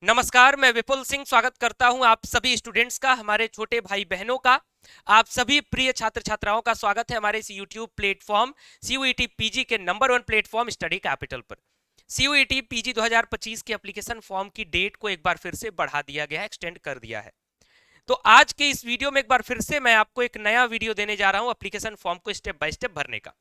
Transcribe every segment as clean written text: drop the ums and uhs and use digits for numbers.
नमस्कार, मैं विपुल सिंह स्वागत करता हूं आप सभी स्टूडेंट्स का, हमारे छोटे भाई बहनों का, आप सभी प्रिय छात्र छात्राओं का स्वागत है हमारे इस यूट्यूब प्लेटफॉर्म सीयूईटी पीजी के नंबर 1 प्लेटफॉर्म स्टडी कैपिटल पर। सीयूईटी पीजी 2025 के एप्लीकेशन फॉर्म की डेट को एक बार फिर से बढ़ा दिया गया है, एक्सटेंड कर दिया है। तो आज के इस वीडियो में एक बार फिर से मैं आपको एक नया वीडियो देने जा रहा हूं एप्लीकेशन फॉर्म को स्टेप बाय स्टेप भरने का।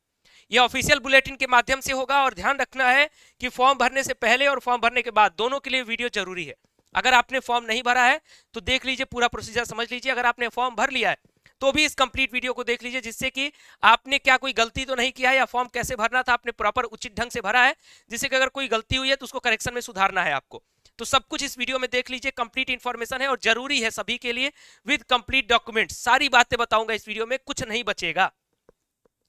यह ऑफिशियल बुलेटिन के माध्यम से होगा और ध्यान रखना है कि फॉर्म भरने से पहले और फॉर्म भरने के बाद दोनों के लिए वीडियो जरूरी है। अगर आपने फॉर्म नहीं भरा है तो देख लीजिए, पूरा प्रोसीजर समझ लीजिए। अगर आपने फॉर्म भर लिया है तो भी इस कंप्लीट वीडियो को देख लीजिए, जिससे कि आपने क्या कोई गलती तो नहीं किया है, या फॉर्म कैसे भरना था आपने प्रॉपर उचित ढंग से भरा है, जिससे कि अगर कोई गलती हुई है तो उसको करेक्शन में सुधारना है आपको। तो सब कुछ इस वीडियो में देख लीजिए, कंप्लीट इंफॉर्मेशन है और जरूरी है सभी के लिए, विद कंप्लीट डॉक्यूमेंट्स। सारी बातें बताऊंगा इस वीडियो में, कुछ नहीं बचेगा।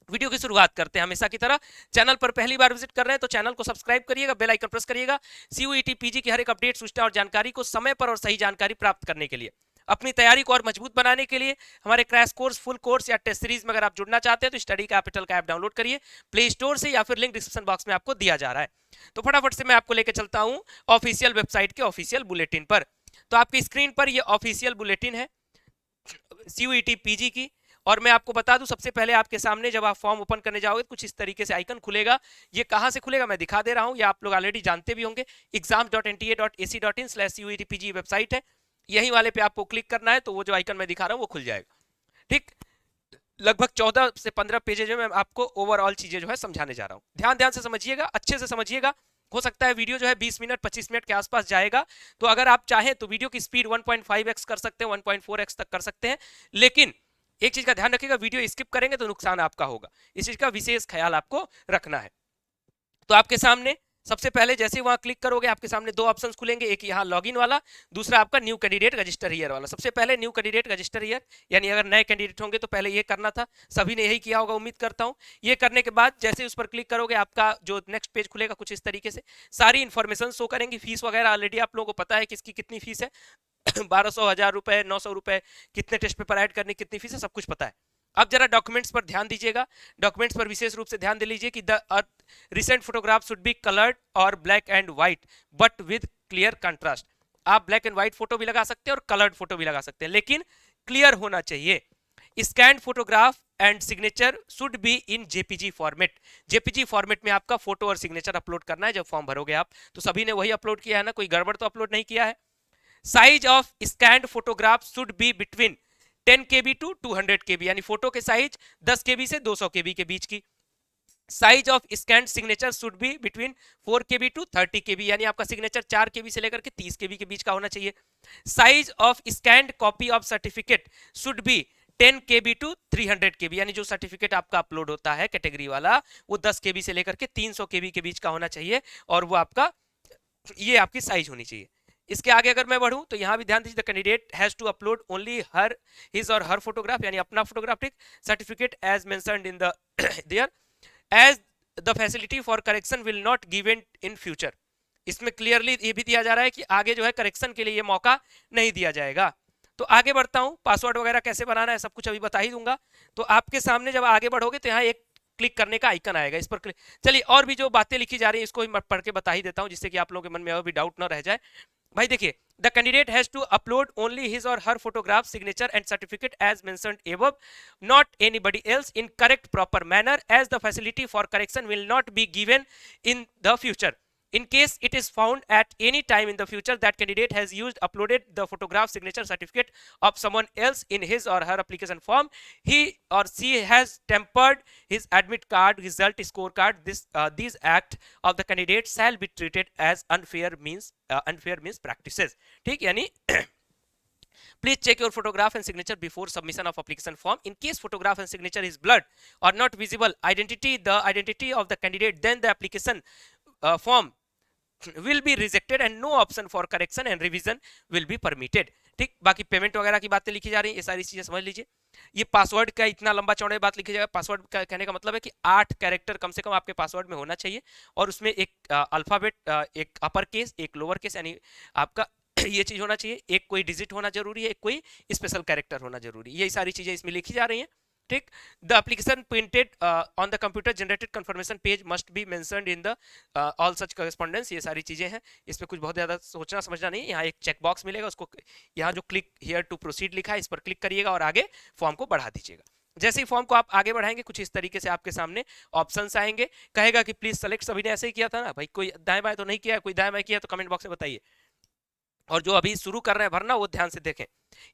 वीडियो की शुरुआत करते हैं हमेशा की तरह। चैनल पर पहली बार विजिट कर रहे हैं तो चैनल को सब्सक्राइब करिएगा, बेल आइकन प्रेस करिएगा। सीयूईटी पीजी की हर एक अपडेट, सूचना और जानकारी को समय पर और सही जानकारी प्राप्त करने के लिए, अपनी तैयारी को और मजबूत बनाने के लिए हमारे क्रैश कोर्स, फुल कोर्स या टेस्ट सीरीज में अगर आप जुड़ना चाहते हैं तो स्टडी कैपिटल का ऐप डाउनलोड करिए प्ले स्टोर से, या फिर लिंक डिस्क्रिप्शन बॉक्स में आपको दिया जा रहा है। तो फटाफट से मैं आपको लेकर चलता हूं ऑफिशियल वेबसाइट के ऑफिशियल बुलेटिन पर। तो आपकी स्क्रीन पर यह ऑफिशियल बुलेटिन है सीयूईटी पीजी की, और मैं आपको बता दूं, सबसे पहले आपके सामने जब आप फॉर्म ओपन करने जाओगे कुछ इस तरीके से आइकन खुलेगा। ये कहां से खुलेगा मैं दिखा दे रहा हूं, ये आप लोग ऑलरेडी जानते भी होंगे। exams.nta.ac.in/cuetpg वेबसाइट है, यही वाले पे आपको क्लिक करना है तो वो जो आइकन मैं दिखा रहा हूं वो खुल जाएगा। ठीक, लगभग 14 से 15 पेजेज में मैं आपको ओवरऑल चीजें जो है समझाने जा रहा हूं। ध्यान ध्यान से समझिएगा, अच्छे से समझिएगा। हो सकता है वीडियो जो है 20 मिनट 25 मिनट के आसपास जाएगा, तो अगर आप चाहें तो वीडियो की स्पीड 1.5x कर सकते हैं, 1.4x तक कर सकते हैं। लेकिन एक चीज का ध्यान रखिएगा, वीडियो स्किप करेंगे तो नुकसान आपका होगा, इस चीज का विशेष ख्याल आपको रखना है। तो आपके सामने सबसे पहले जैसे वहां क्लिक करोगे आपके सामने दो ऑप्शंस खुलेंगे, एक यहाँ लॉगिन वाला, दूसरा आपका न्यू कैंडिडेट रजिस्टर हियर वाला। सबसे पहले न्यू कैंडिडेट रजिस्टर हियर, यानी अगर नए कैंडिडेट होंगे तो पहले ये करना था, सभी ने यही किया होगा उम्मीद करता हूं। ये करने के बाद जैसे उस पर क्लिक करोगे आपका जो नेक्स्ट पेज खुलेगा कुछ इस तरीके से, सारी इंफॉर्मेशन शो करेंगी। फीस वगैरह ऑलरेडी आप लोगों को पता है कि इसकी कितनी फीस है 1200, 1000 रुपए, 900 रुपए, कितने टेस्ट पेपर ऐड करने कितनी फीस है, सब कुछ पता है। अब जरा डॉक्यूमेंट्स पर ध्यान दीजिएगा, डॉक्यूमेंट्स पर विशेष रूप से ध्यान दे लीजिए कि the recent photograph should be coloured or black and white but with clear contrast. आप ब्लैक एंड व्हाइट फोटो भी लगा सकते हैं और कलर्ड फोटो भी लगा सकते हैं, लेकिन क्लियर होना चाहिए। Scanned photograph and signature should be in JPG format. JPG format में आपका फोटो और सिग्नेचर अपलोड करना है जब फॉर्म भरोगे आप, तो सभी ने वही अपलोड किया है ना, कोई गड़बड़ तो अपलोड नहीं किया है। Size of scanned photograph should be between 10 KB to 200 KB, यानी फोटो के साइज 10 KB से 200 KB के बीच की। Size of scan signature should be between 4 KB to 30 KB, यानी आपका सिग्नेचर 4 KB से लेकर के 30 KB के बीच का होना चाहिए। Size of scanned copy of certificate should be 10 KB to 300 KB, यानी जो सर्टिफिकेट आपका अपलोड होता है कैटेगरी वाला, वो 10 KB से लेकर के 300 KB के बीच का होना चाहिए, और वो आपका ये आपकी साइज होनी चाहिए। इसके आगे अगर मैं बढ़ूं तो यहां भी ध्यान दीजिए, the candidate has to upload only her his और हर फोटोग्राफ, यानी अपना फोटोग्राफ। ठीक, certificate as mentioned in the there as the facility for correction will not given in future. इसमें क्लियरली ये भी दिया जा रहा है कि आगे जो है करेक्शन के लिए ये मौका नहीं दिया जाएगा। तो आगे बढ़ता हूं, पासवर्ड वगैरह कैसे बनाना है सब कुछ अभी बता ही दूंगा। तो आपके सामने जब आगे बढ़ोगे तो यहाँ एक क्लिक करने का आइकन आएगा, इस पर क्लिक। चलिए, और भी जो बातें लिखी जा रही है इसको भी पढ़ के बता ही देता हूं, जिससे कि आप लोगों के मन में और भी डाउट ना रह जाए। भाई देखिए, the candidate has to upload only his और her photograph, signature and certificate as mentioned above, not anybody else, in correct proper manner, as the facility for correction will not be given in the future. In case it is found at any time in the future that candidate has used uploaded the photograph, signature, certificate of someone else in his or her application form, he or she has tempered his admit card, result, scorecard, these act of the candidate shall be treated as unfair means practices। ठीक, यानी please check your photograph and signature before submission of application form. In case photograph and signature is blurred or not visible the identity of the candidate, then the application form will be rejected and no option for correction and revision will be permitted। ठीक, बाकी payment वगैरह की बातें लिखी जा रही है, ये सारी चीजें समझ लीजिए। ये पासवर्ड का इतना लंबा चौड़ा बात लिखी जाएगा। पासवर्ड का कहने का मतलब है कि 8 कैरेक्टर कम से कम आपके पासवर्ड में होना चाहिए, और उसमें एक अल्फाबेट, एक अपर केस, एक लोअर केस, यानी आपका ये चीज होना चाहिए, एक कोई डिजिट होना जरूरी है, एक कोई स्पेशल कैरेक्टर होना जरूरी है। ये सारी चीजें इसमें लिखी जा रही हैं। ठीक। The application printed on the computer generated confirmation page must be mentioned in the all such correspondence. ये सारी चीजें हैं, इस पे कुछ बहुत ज्यादा सोचना समझना नहीं है। यहाँ एक चेक बॉक्स मिलेगा, उसको यहाँ जो क्लिक हियर टू प्रोसीड लिखा है इस पर क्लिक करिएगा और आगे फॉर्म को बढ़ा दीजिएगा। जैसे ही फॉर्म को आप आगे बढ़ाएंगे कुछ इस तरीके से आपके सामने ऑप्शंस आएंगे, कहेगा कि प्लीज सेलेक्ट। सभी ने ऐसे ही किया था ना भाई, कोई दाएं बाएं तो नहीं किया, कोई दाएं बाएं किया तो कमेंट बॉक्स में बताइए। और जो अभी शुरू कर रहे हैं भरना वो ध्यान से देखें।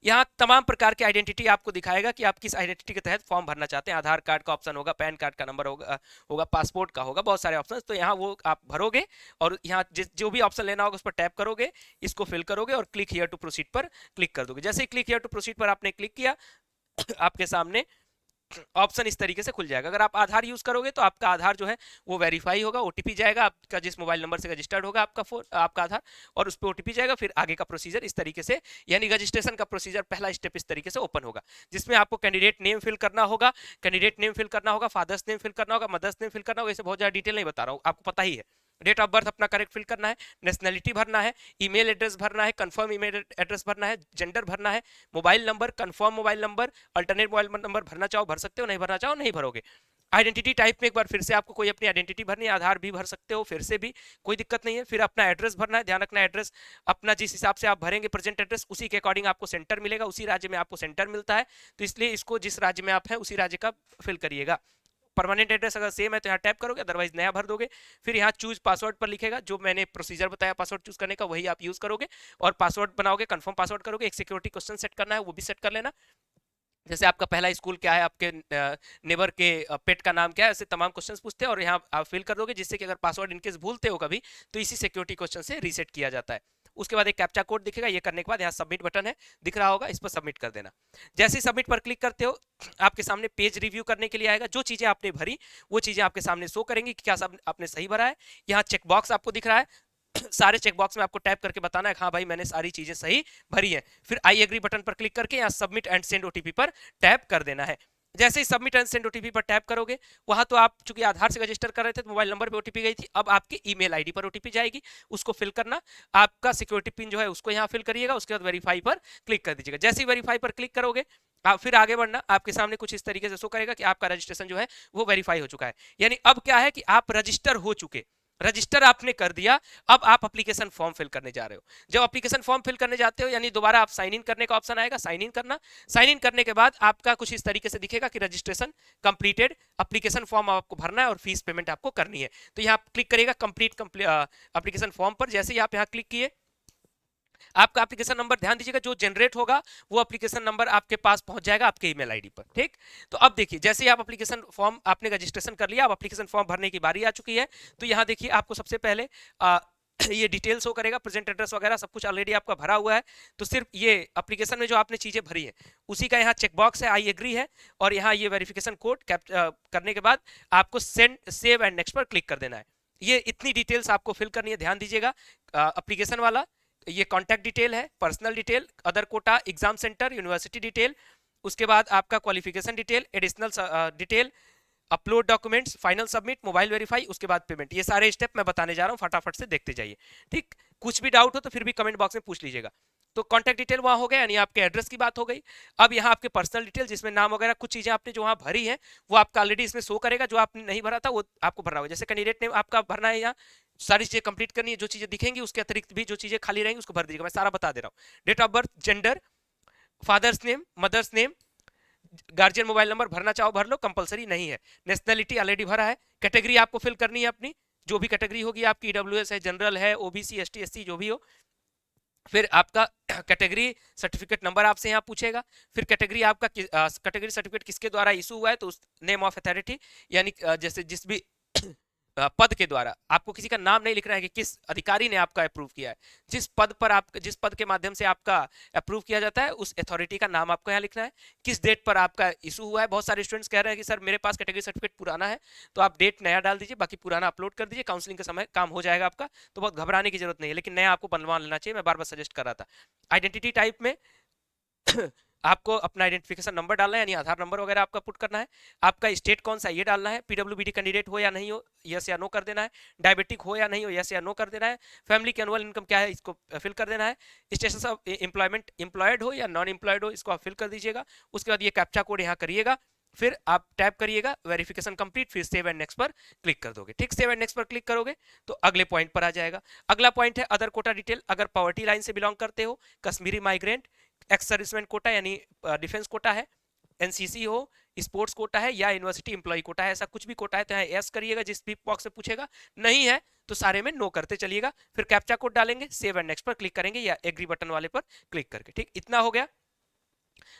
यहाँ तमाम प्रकार के आइडेंटिटी आपको दिखाएगा कि आप किस आइडेंटिटी के तहत फॉर्म भरना चाहते हैं। आधार कार्ड का ऑप्शन होगा, पैन कार्ड का नंबर होगा, पासपोर्ट का होगा, बहुत सारे ऑप्शन। तो यहाँ वो आप भरोगे और यहाँ जो भी ऑप्शन लेना होगा उस पर टैप करोगे, इसको फिल करोगे और क्लिक हियर टू प्रोसीड पर क्लिक कर दोगे। जैसे ही क्लिक हियर टू प्रोसीड पर आपने क्लिक किया आपके सामने ऑप्शन इस तरीके से खुल जाएगा। अगर आप आधार यूज करोगे तो आपका आधार जो है वो वेरीफाई होगा, ओटीपी जाएगा आपका, जिस मोबाइल नंबर से रजिस्टर्ड होगा आपका फोन, आपका आधार, और उस पर ओटीपी जाएगा। फिर आगे का प्रोसीजर इस तरीके से, यानी रजिस्ट्रेशन का प्रोसीजर पहला स्टेप इस तरीके से ओपन होगा, जिसमें आपको कैंडिडेट नेम फिल करना होगा, फादर्स नेम फिल करना होगा, मदर्स नेम फिल करना होगा। इसे बहुत ज्यादा डिटेल नहीं बता रहा हूँ, आपको पता ही है। डेट ऑफ बर्थ अपना करेक्ट फिल करना है, नेशनैलिटी भरना है, ईमेल एड्रेस भरना है, कंफर्म ईमेल एड्रेस भरना है, जेंडर भरना है, mobile number, confirm mobile number, alternate mobile number भरना चाहो भर सकते हो, नहीं भरना चाहो नहीं भरोगे। आइडेंटिटी टाइप में एक बार फिर से आपको कोई अपनी आइडेंटिटी भरनी है, आधार भी भर सकते हो फिर से भी, कोई दिक्कत नहीं है। फिर अपना एड्रेस भरना है, ध्यान रखना एड्रेस अपना जिस हिसाब से आप भरेंगे प्रेजेंट एड्रेस उसी के अकॉर्डिंग आपको सेंटर मिलेगा, उसी राज्य में आपको सेंटर मिलता है, तो इसलिए इसको जिस राज्य में आप हैं उसी राज्य का फिल करिएगा। परमानेंट एड्रेस अगर सेम है तो यहाँ टैप करोगे, अदरवाइज नया भर दोगे। फिर यहाँ चूज पासवर्ड पर लिखेगा, जो मैंने प्रोसीजर बताया पासवर्ड चूज करने का वही आप यूज करोगे और पासवर्ड बनाओगे, कंफर्म पासवर्ड करोगे। एक सिक्योरिटी क्वेश्चन सेट करना है, वो भी सेट कर लेना, जैसे आपका पहला स्कूल क्या है, आपके नेबर के पेट का नाम क्या है, ऐसे तमाम क्वेश्चंस पूछते हैं और यहाँ आप फिल कर दोगे, जिससे कि अगर पासवर्ड इनकेस भूलते हो कभी तो इसी सिक्योरिटी क्वेश्चन से रीसेट किया जाता है। उसके बाद एक कैप्चा कोड दिखेगा, ये करने के बाद यहाँ सबमिट बटन है दिख रहा होगा, इस पर सबमिट कर देना। जैसे ही सबमिट पर क्लिक करते हो आपके सामने पेज रिव्यू करने के लिए आएगा, जो चीजें आपने भरी वो चीजें आपके सामने शो करेंगी कि क्या सब आपने सही भरा है। यहाँ चेकबॉक्स आपको दिख रहा है, सारे चेकबॉक्स में आपको टैप करके बताना है हाँ भाई मैंने सारी चीजें सही भरी है। फिर आई एग्री बटन पर क्लिक करके यहाँ सबमिट एंड सेंड ओटीपी पर टैप कर देना है। जैसे ही सबमिट एंड सेंड ओटीपी पर टैप करोगे, वहां तो आप चूंकि आधार से रजिस्टर कर रहे थे तो मोबाइल नंबर पे ओटीपी गई थी, अब आपके ईमेल आईडी पर ओटीपी जाएगी, उसको फिल करना। आपका सिक्योरिटी पिन जो है उसको यहाँ फिल करिएगा, उसके बाद वेरीफाई पर क्लिक कर दीजिएगा। जैसे ही वेरीफाई पर क्लिक करोगे आप फिर आगे बढ़ना, आपके सामने कुछ इस तरीके से शो करेगा कि आपका रजिस्ट्रेशन जो है वो वेरीफाई हो चुका है। यानी अब क्या है कि आप रजिस्टर हो चुके, रजिस्टर आपने कर दिया, अब आप एप्लीकेशन फॉर्म फिल करने जा रहे हो। जब एप्लीकेशन फॉर्म फिल करने जाते हो यानी दोबारा आप साइन इन करने का ऑप्शन आएगा, साइन इन करना। साइन इन करने के बाद आपका कुछ इस तरीके से दिखेगा कि रजिस्ट्रेशन कंप्लीटेड, एप्लीकेशन फॉर्म आपको भरना है और फीस पेमेंट आपको करनी है। तो यहाँ आप क्लिक करिएगा कंप्लीट एप्लीकेशन फॉर्म पर। जैसे ही आप यहाँ क्लिक किए आपका एप्लीकेशन नंबर ध्यान दीजिएगा जो जनरेट होगा वो एप्लीकेशन नंबर आपके पास पहुंच जाएगा आपके ईमेल आईडी पर। ठीक, तो अब देखिए जैसे ही आप एप्लीकेशन फॉर्म आपने रजिस्ट्रेशन कर लिया, अब एप्लीकेशन फॉर्म भरने की बारी आ चुकी है। तो यहाँ देखिए आपको सबसे पहले ये डिटेल्स शो करेगा, प्रेजेंट एड्रेस वगैरह सब कुछ ऑलरेडी आपका भरा हुआ है। तो सिर्फ ये एप्लीकेशन में जो आपने चीजें भरी है उसी का यहाँ चेकबॉक्स है, आई एग्री है, और यहाँ ये वेरिफिकेशन कोड करने के बाद आपको सेंड सेव एंड नेक्स्ट पर क्लिक कर देना है। ये इतनी डिटेल्स आपको फिल करनी है, ध्यान दीजिएगा। एप्लीकेशन वाला ये कॉन्टैक्ट डिटेल है, personal detail, other quota, exam centre, university detail, उसके बाद आपका qualification detail, additional detail, upload documents, final submit, mobile verify, उसके बाद पेमेंट। ये सारे स्टेप मैं बताने जा रहा हूँ, फटाफट से देखते जाइए। ठीक, कुछ भी डाउट हो तो फिर भी कमेंट बॉक्स में पूछ लीजिएगा। तो कॉन्टैक्ट डिटेल वहां हो गया, यानी आपके एड्रेस की बात हो गई। अब यहाँ आपके पर्सनल डिटेल जिसमें नाम वगैरह कुछ चीजें आपने जो वहाँ भरी है वो आपका ऑलरेडी इसमें शो करेगा, जो आपने नहीं भरा था वो आपको भरना होगा। जैसे कैंडिडेट नेम आपका भरना है, यहाँ सारी चीजें कंप्लीट करनी है, जो चीजें दिखेंगी उसके अतिरिक्त भी जो चीजें खाली रहेंगी उसको भर दीजिएगा, मैं सारा बता दे रहा हूँ। Date of birth, gender, father's name, mother's name, guardian mobile number भरना चाहो भर लो, कंपलसरी नहीं है। नेशनैलिटी ऑलरेडी भरा है। कैटेगरी आपको फिल करनी है अपनी, जो भी कैटेगरी होगी आपकी, ईडब्ल्यूएस है, जनरल है, ओबीसी, एसटी, एससी जो भी हो। फिर आपका कैटेगरी सर्टिफिकेट नंबर आपसे यहाँ पूछेगा। फिर कैटेगरी आपका कैटेगरी सर्टिफिकेट किसके द्वारा इशू हुआ है, तो नेम ऑफ अथॉरिटी, यानी जैसे जिस भी पद के द्वारा, आपको किसी का नाम नहीं लिखना है कि किस अधिकारी ने आपका अप्रूव किया है, जिस पद पर आप, जिस पद के माध्यम से आपका अप्रूव किया जाता है उस अथॉरिटी का नाम आपको यहाँ लिखना है। किस डेट पर आपका इशू हुआ है। बहुत सारे स्टूडेंट्स कह रहे हैं कि सर मेरे पास कैटेगरी सर्टिफिकेट पुराना है, तो आप डेट नया डाल दीजिए, बाकी पुराना अपलोड कर दीजिए, काउंसलिंग के समय काम हो जाएगा आपका। तो बहुत घबराने की जरूरत नहीं है, लेकिन नया आपको बनवा लेना चाहिए, मैं बार बार सजेस्ट कर रहा था। आइडेंटिटी टाइप में आपको अपना आइडेंटिफिकेशन नंबर डालना है, यानी आधार नंबर वगैरह आपका पुट करना है। आपका स्टेट कौन सा ये डालना है। पीडब्ल्यूबीडी कैंडिडेट हो या नहीं हो, यस या नो कर देना है। डायबिटिक हो या नहीं हो, यस या नो कर देना है। फैमिली की एनुअल इनकम क्या है, इसको फिल कर देना है। स्टेटस ऑफ एम्प्लॉयमेंट, एम्प्लॉयड हो या नॉन एम्प्लॉयड हो, इसको आप फिल कर दीजिएगा। उसके बाद ये कैप्चा कोड यहाँ करिएगा, फिर आप टैप करिएगा वेरिफिकेशन कंप्लीट, फिर सेव एंड नेक्स्ट पर क्लिक कर दोगे। ठीक, सेव एंड नेक्स्ट पर क्लिक करोगे तो अगले पॉइंट पर आ जाएगा। अगला पॉइंट है अदर कोटा डिटेल। अगर पॉवर्टी लाइन से बिलोंग करते हो, Kashmiri migrant, ex serviceman quota यानी डिफेंस कोटा है, एनसीसी हो, स्पोर्ट्स कोटा है या यूनिवर्सिटी एम्प्लॉय कोटा है, ऐसा कुछ भी कोटा है तो यहाँ यस करिएगा जिस भी बॉक्स में पूछेगा। नहीं है तो सारे में नो करते चलिएगा। फिर कैप्चा कोड डालेंगे, सेव एंड नेक्स्ट पर क्लिक करेंगे या एग्री बटन वाले पर क्लिक करके। ठीक, इतना हो गया।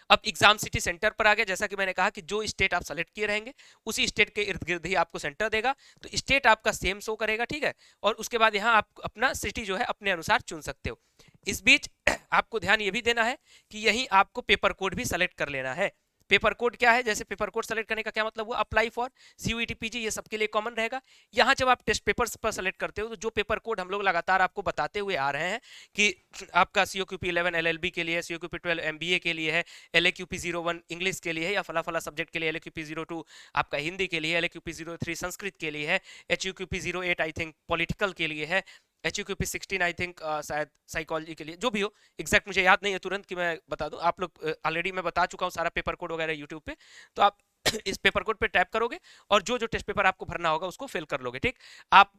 अब एग्जाम सिटी सेंटर पर आ गया। जैसा कि मैंने कहा कि जो स्टेट आप सेलेक्ट किए रहेंगे उसी स्टेट के इर्द गिर्द ही आपको सेंटर देगा, तो स्टेट आपका सेम शो करेगा। ठीक है, और उसके बाद यहाँ आप अपना सिटी जो है अपने अनुसार चुन सकते हो। इस बीच आपको ध्यान ये भी देना है कि यहीं आपको पेपर कोड भी सेलेक्ट कर लेना है। पेपर कोड क्या है, जैसे पेपर कोड सेलेक्ट करने का क्या मतलब हुआ, अप्लाई फॉर सीयूईटी पीजी, ये सबके लिए कॉमन रहेगा। यहाँ जब आप टेस्ट पेपर्स पर सेलेक्ट करते हो तो जो पेपर कोड हम लोग लगातार आपको बताते हुए आ रहे हैं कि आपका COQP 11 LLB के लिए, COQP 12 MBA के लिए है, LAQP 01 इंग्लिश के लिए है, या फला फला सब्जेक्ट के लिए, LAQP 02 आपका हिंदी के लिए, LAQP 03 संस्कृत के लिए है, HUQP 08 आई थिंक पॉलिटिकल के लिए है, HUQP 16 आई थिंक शायद साइकोलॉजी के लिए, जो भी हो एग्जैक्ट मुझे याद नहीं है तुरंत कि मैं बता दूं। आप लोग ऑलरेडी मैं बता चुका हूं सारा पेपर कोड वगैरह यूट्यूब पे, तो आप इस पेपर कोड पे टैप करोगे और जो जो टेस्ट पेपर आपको भरना होगा उसको फिल कर लोगे। ठीक, आप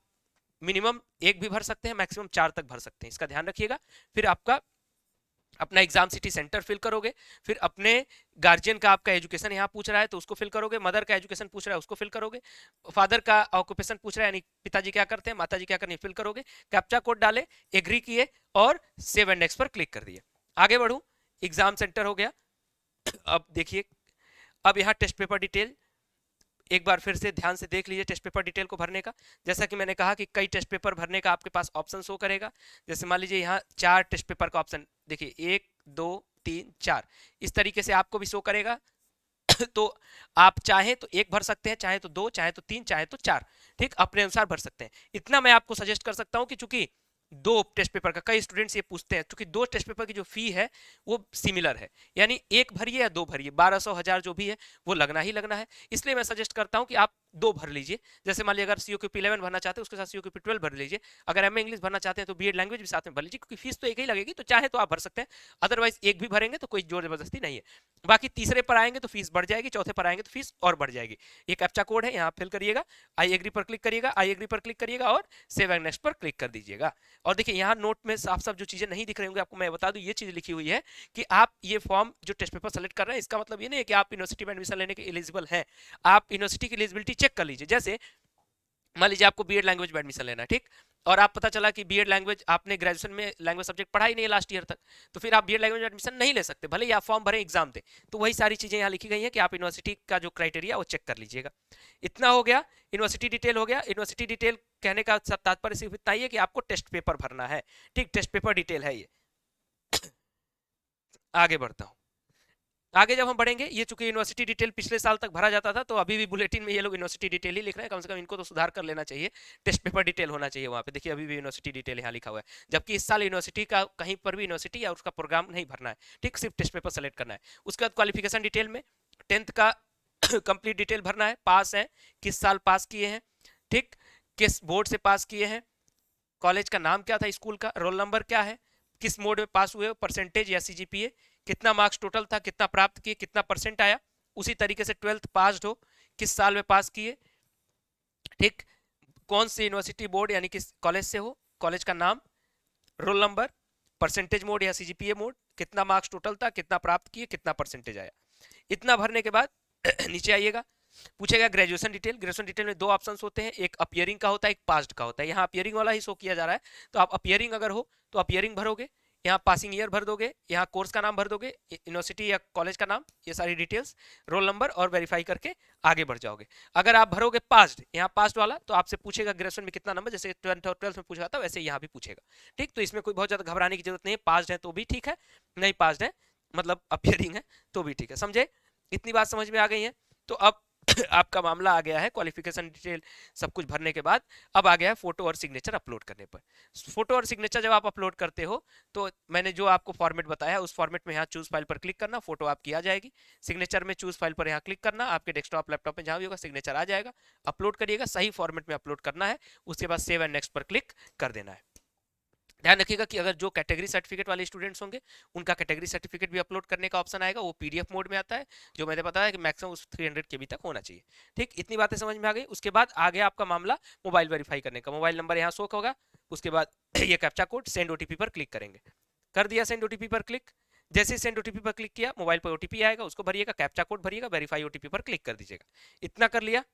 मिनिमम 1 भी भर सकते हैं, मैक्सिमम 4 तक भर सकते हैं, इसका ध्यान रखिएगा। फिर आपका अपना एग्जाम सिटी सेंटर फिल करोगे, फिर अपने गार्जियन का आपका एजुकेशन यहाँ पूछ रहा है तो उसको फिल करोगे, मदर का एजुकेशन पूछ रहा है उसको फिल करोगे, फादर का ऑक्यूपेशन पूछ रहा है यानी पिताजी क्या करते हैं, माताजी क्या करनी, फिल करोगे। कैप्चा कोड डाले, एग्री किए और सेव एंड नेक्स्ट पर क्लिक कर दिए। आगे बढ़ूं, एग्जाम सेंटर हो गया। अब देखिए, अब यहाँ टेस्ट पेपर डिटेल एक बार फिर से ध्यान से देख लीजिए। टेस्ट पेपर डिटेल को भरने का, जैसा कि मैंने कहा कि कई टेस्ट पेपर भरने का आपके पास ऑप्शन शो करेगा। जैसे मान लीजिए यहाँ 4 टेस्ट पेपर का ऑप्शन देखिए, 1 2 3 4 इस तरीके से आपको भी शो करेगा। तो आप चाहे तो 1 भर सकते हैं, चाहे तो 2, चाहे तो 3, चाहे तो 4। ठीक, अपने अनुसार भर सकते हैं। इतना मैं आपको सजेस्ट कर सकता हूँ कि चूंकि 2 टेस्ट पेपर का, कई स्टूडेंट्स ये पूछते हैं, क्योंकि 2 टेस्ट पेपर की जो फी है वो सिमिलर है, यानी 1 भरिए या 2 भरिए, 1200 1000 जो भी है वो लगना ही लगना है। इसलिए मैं सजेस्ट करता हूं कि आप 2 भर लीजिए। जैसे मान लीजिए अगर COQP 11 भरना चाहते हैं उसके साथ COQP 12 भर लीजिए, अगर MA इंग्लिश भरना चाहते हैं तो BEd लैंग्वेज भी साथ में भर लीजिए, क्योंकि फीस तो एक ही लगेगी, तो चाहे तो आप भर सकते हैं। अदरवाइज 1 भी भरेंगे तो कोई जोर जबरदस्ती नहीं है। बाकी तीसरे पर आएंगे तो फीस बढ़ जाएगी, चौथे पर आएंगे तो फीस और बढ़ जाएगी। ये कैप्चा कोड है, यहाँ फिल करिएगा, आई एग्री पर क्लिक करिएगा, आई एग्री पर क्लिक करिएगा और सेव एंड नेक्स्ट पर क्लिक कर दीजिएगा। और देखिए यहाँ नोट में साफ साफ जो चीजें नहीं दिख रही होंगी आपको मैं बता दूं, ये चीज लिखी हुई है कि आप ये फॉर्म जो टेस्ट पेपर सेलेक्ट कर रहे हैं इसका मतलब ये नहीं है कि आप यूनिवर्सिटी में एडमिशन लेने के एलिजिबल हैं। आप यूनिवर्सिटी की एलिजिबिलिटी चेक कर लीजिए। जैसे मान लीजिए आपको BEd लैंग्वेज में एडमिशन लेना है, ठीक, और आप पता चला कि BEd लैंग्वेज आपने ग्रेजुएशन में लैंग्वेज सब्जेक्ट पढ़ा ही नहीं है लास्ट ईयर तक, तो फिर आप BEd लैंग्वेज में एडमिशन नहीं ले सकते, भले ही आप फॉर्म भरें एग्जाम दें। तो वही सारी चीजें यहाँ लिखी गई हैं कि आप यूनिवर्सिटी का जो क्राइटेरिया वो चेक कर लीजिएगा। इतना हो गया, यूनिवर्सिटी डिटेल हो गया। यूनिवर्सिटी डिटेल कहने का तात्पर्य सिर्फ इतना ही है कि आपको टेस्ट पेपर भरना है। ठीक, टेस्ट पेपर डिटेल है ये। आगे बढ़ता हूँ। आगे जब हम बढ़ेंगे, ये चूंकि यूनिवर्सिटी डिटेल पिछले साल तक भरा जाता था तो अभी भी बुलेटिन में ये लोग यूनिवर्सिटी डिटेल ही लिख रहे हैं, कम से कम इनको तो सुधार कर लेना चाहिए, टेस्ट पेपर डिटेल होना चाहिए वहाँ पे। देखिए अभी भी यूनिवर्सिटी डिटेल यहाँ लिखा हुआ है, जबकि इस साल यूनिवर्सिटी का कहीं पर भी यूनिवर्सिटी या उसका प्रोग्राम नहीं भरना है। ठीक, सिर्फ टेस्ट पेपर सेलेक्ट करना है। उसके बाद क्वालिफिकेशन डिटेल में 10th का कंप्लीट डिटेल भरना है, पास है, किस साल पास किए हैं, ठीक, किस बोर्ड से पास किए हैं, कॉलेज का नाम क्या था, स्कूल का रोल नंबर क्या है, किस मोड में पास हुए, परसेंटेज या CGPA, कितना मार्क्स टोटल था, कितना प्राप्त किए, कितना परसेंट आया। उसी तरीके से 12th पास हो, किस साल में पास किए, ठीक, कौन सी यूनिवर्सिटी बोर्ड यानी किस कॉलेज से हो, कॉलेज का नाम, रोल नंबर, परसेंटेज मोड या CGPA मोड, कितना मार्क्स टोटल था, कितना प्राप्त किए, कितना परसेंटेज आया। इतना भरने के बाद नीचे आइएगा, पूछेगा ग्रेजुएशन डिटेल। ग्रेजुएशन डिटेल में 2 ऑप्शंस होते हैं, एक अपीयरिंग का होता है, एक पास्ड का होता है। यहाँ अपीयरिंग वाला ही शो किया जा रहा है, तो आप अपीयरिंग अगर हो तो अपीयरिंग भरोगे, यहाँ पासिंग ईयर भर दोगे, यहाँ कोर्स का नाम भर दोगे, यूनिवर्सिटी या कॉलेज का नाम, ये सारी डिटेल्स, रोल नंबर और वेरीफाई करके आगे बढ़ जाओगे। अगर आप भरोगे पास्ड, यहाँ पास्ड वाला, तो आपसे पूछेगा ग्रेजुएशन में कितना नंबर, जैसे 12th और 12th में पूछा था वैसे यहाँ भी पूछेगा। ठीक, तो इसमें कोई बहुत ज्यादा घबराने की जरूरत नहीं है, पास्ड है तो भी ठीक है, नहीं पास्ड है मतलब अपीयरिंग है तो भी ठीक है। समझे, इतनी बात समझ में आ गई है। तो अब आपका मामला आ गया है क्वालिफिकेशन डिटेल सब कुछ भरने के बाद, अब आ गया है फोटो और सिग्नेचर अपलोड करने पर। फोटो और सिग्नेचर जब आप अपलोड करते हो तो मैंने जो आपको फॉर्मेट बताया उस फॉर्मेट में यहाँ चूज फाइल पर क्लिक करना, फोटो आपकी आ जाएगी, सिग्नेचर में चूज फाइल पर यहाँ क्लिक करना, आपके डेस्कटॉप लैपटॉप में जहाँ भी होगा सिग्नेचर आ जाएगा, अपलोड करिएगा, सही फॉर्मेट में अपलोड करना है, उसके बाद सेव एंड नेक्स्ट पर क्लिक कर देना है। ध्यान रखिएगा कि अगर जो कैटेगरी सर्टिफिकेट वाले स्टूडेंट्स होंगे उनका कैटेगरी सर्टिफिकेट भी अपलोड करने का ऑप्शन आएगा, वो पीडीएफ मोड में आता है, जो मैंने बताया कि मैक्सिमम 300 केबी तक होना चाहिए। ठीक, इतनी बातें समझ में आ गई। उसके बाद आ गया आपका मामला मोबाइल वेरीफाई करने का। मोबाइल नंबर यहाँ शो होगा, उसके बाद ये कैप्चा कोड सेंड ओटीपी पर क्लिक करेंगे। कर दिया सेंड ओटीपी पर क्लिक। जैसे सेंड ओटीपी पर क्लिक किया, मोबाइल पर ओटीपी आएगा, उसको भरिएगा, कैप्चा कोड भरिएगा, वेरीफाई ओटीपी पर क्लिक कर दीजिएगा। इतना कर लिया।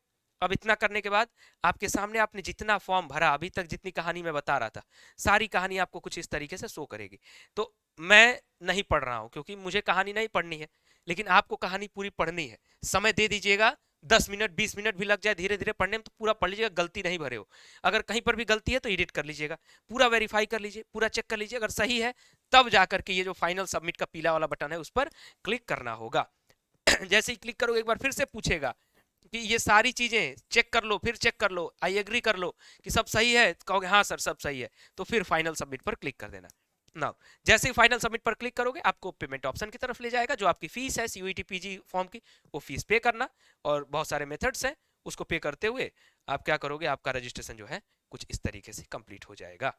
अब इतना करने के बाद आपके सामने आपने जितना फॉर्म भरा, अभी तक जितनी कहानी मैं बता रहा था, सारी कहानी आपको कुछ इस तरीके से शो करेगी। तो मैं नहीं पढ़ रहा हूं क्योंकि मुझे कहानी नहीं पढ़नी है, लेकिन आपको कहानी पूरी पढ़नी है। समय दे दीजिएगा, 10 मिनट 20 मिनट भी लग जाए धीरे धीरे पढ़ने में, तो पूरा पढ़ लीजिएगा, गलती नहीं भरे हो। अगर कहीं पर भी गलती है तो एडिट कर लीजिएगा, पूरा वेरीफाई कर लीजिए, पूरा चेक कर लीजिए। अगर सही है तब जाकर के ये जो फाइनल सबमिट का पीला वाला बटन है उस पर क्लिक करना होगा। जैसे ही क्लिक करोगे एक बार फिर से पूछेगा कि ये सारी चीजें चेक कर लो, फिर चेक कर लो, आई एग्री कर लो कि सब सही है, कहोगे हाँ सर सब सही है, तो फिर फाइनल सबमिट पर क्लिक कर देना। नाउ जैसे ही फाइनल सबमिट पर क्लिक करोगे आपको पेमेंट ऑप्शन की तरफ ले जाएगा। जो आपकी फीस है सीयूईटी पीजी फॉर्म की, वो फीस पे करना, और बहुत सारे मेथड्स हैं, उसको पे करते हुए आप क्या करोगे, आपका रजिस्ट्रेशन जो है कुछ इस तरीके से कंप्लीट हो जाएगा।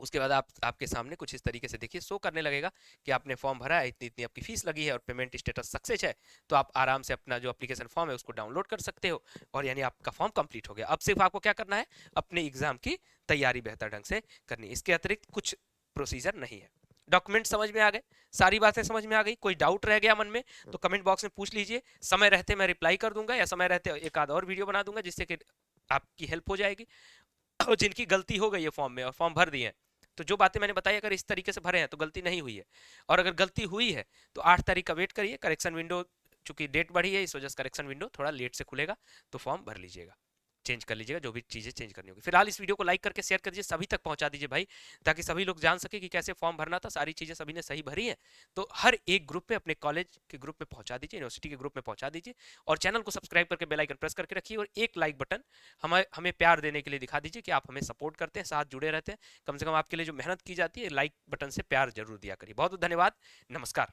उसके बाद आपके सामने कुछ इस तरीके से देखिए शो करने लगेगा कि आपने फॉर्म भरा है, इतनी इतनी आपकी फीस लगी है और पेमेंट स्टेटस सक्सेस है। तो आप आराम से अपना जो एप्लीकेशन फॉर्म है उसको डाउनलोड कर सकते हो, और यानी आपका फॉर्म कंप्लीट हो गया। अब सिर्फ आपको क्या करना है, अपने एग्जाम की तैयारी बेहतर ढंग से करनी, इसके अतिरिक्त कुछ प्रोसीजर नहीं है। डॉक्यूमेंट समझ में आ गए, सारी बातें समझ में आ गई। कोई डाउट रह गया मन में तो कमेंट बॉक्स में पूछ लीजिए, समय रहते मैं रिप्लाई कर दूंगा, या समय रहते एक आध और वीडियो बना दूंगा जिससे कि आपकी हेल्प हो जाएगी। और जिनकी गलती हो गई है फॉर्म में और फॉर्म भर दिए हैं, तो जो बातें मैंने बताई अगर इस तरीके से भरे हैं तो गलती नहीं हुई है, और अगर गलती हुई है तो 8 तारीख का वेट करिए। करेक्शन विंडो, चूंकि डेट बढ़ी है इस वजह से करेक्शन विंडो थोड़ा लेट से खुलेगा, तो फॉर्म भर लीजिएगा, चेंज कर लीजिएगा जो भी चीजें चेंज करनी होगी। फिलहाल इस वीडियो को लाइक करके शेयर कर दीजिए, सभी तक पहुंचा दीजिए भाई, ताकि सभी लोग जान सके कि कैसे फॉर्म भरना था, सारी चीजें सभी ने सही भरी हैं। तो हर एक ग्रुप में, अपने कॉलेज के ग्रुप में पहुंचा दीजिए, यूनिवर्सिटी के ग्रुप में पहुंचा दीजिए, और चैनल को सब्सक्राइब करके बेल आइकन प्रेस करके रखिए, और एक लाइक बटन हमें हमें प्यार देने के लिए दिखा दीजिए कि आप हमें सपोर्ट करते हैं, साथ जुड़े रहते हैं। कम से कम आपके लिए जो मेहनत की जाती है, लाइक बटन से प्यार जरूर दिया करिए। बहुत बहुत धन्यवाद, नमस्कार।